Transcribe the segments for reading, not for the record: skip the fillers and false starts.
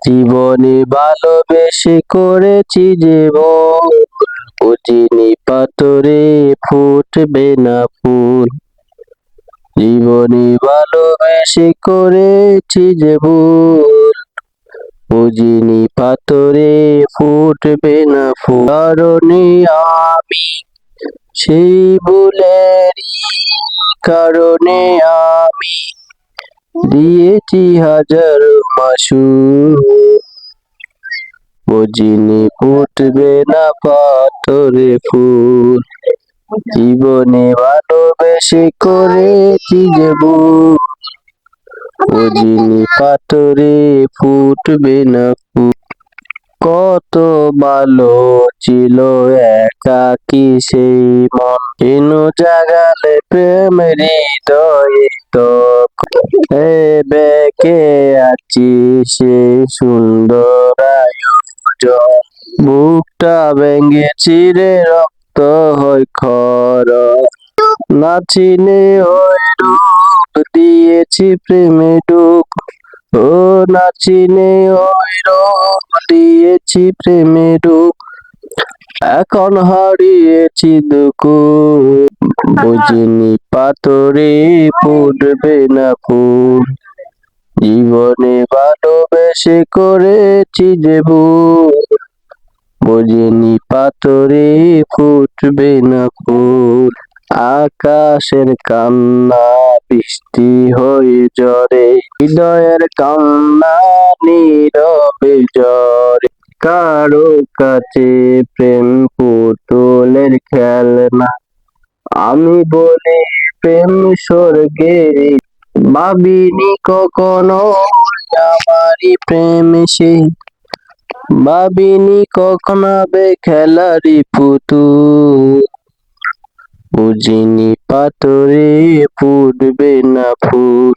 জীবনে ভালোবেসে করেছি যে ভুল, বুঝিনি পাথরে ফুটবে না ফুল। জীবনে ভালোবেসে করেছি যে ভুল, বুঝিনি পাথরে ফুটবে না ফুল। কারণে আমি সেই ভুলেরই কারণে আমি দিয়েছি হাজারো মাসুর, বুঝিনি ফুটবে না পাথরে ফুল। জীবনে ভালোবেসে করেছি যে ভুল, বুঝিনি পাথরে ফুটবে না ফুল। কত ভালো ছিল একাকী সেই মন, কেন জাগালে প্রেম হৃদয়ে তখন। বেঁকে আছি সেই সুন্দর আয়োজন, বুকটা ভেঙে চিরে রক্ত হয় খরচ। নাচিনে ওই রূপ দিয়েছি প্রেমে ডুব, ও নাচিনে ওই রূপ দিয়েছি প্রেমে ডুব। এখন হারিয়েছি দুঃখ, বুঝিনি পাথরে ফুটবে না ফুল। জীবনে ভালোবেসে করেছি যে ভুল, বুঝিনি পাথরে ফুটবে না ফুল। আকাশের কান্না বৃষ্টি হয়ে ঝরে, হৃদয়ের কান্না নীরবে ঝরে। কারো কাছে প্রেম পুতুলের খেলনা, আমি বলি প্রেম স্বর্গের। ভাবিনি কখনো আমারই প্রেম সে, ভাবিনি কখনো হবে খেলারি পুতুল। বুঝিনি পাথরে ফুটবে না ফুল।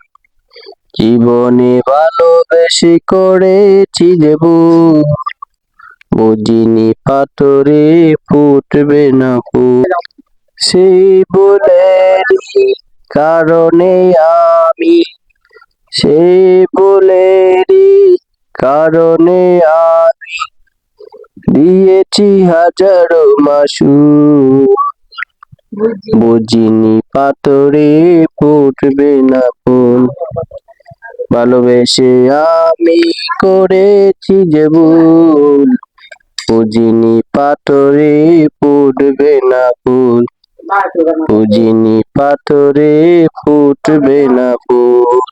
জীবনে ভালোবেসে করেছি যে ভুল, বুঝিনি পাথরে ফুটবে না ফুল। সেই ভুলেরই কারণে আমি, সেই ভুলেরই কারণে আমি দিয়েছি হাজারো মাসুর, বুঝিনি পাথরে ফুটবে না ফুল। ভালোবেসে আমি করেছি যে ভুল, বুঝিনি পাথরে ফুটবে না ফুল। বুঝিনি পাথরে ফুটবে না ফুল।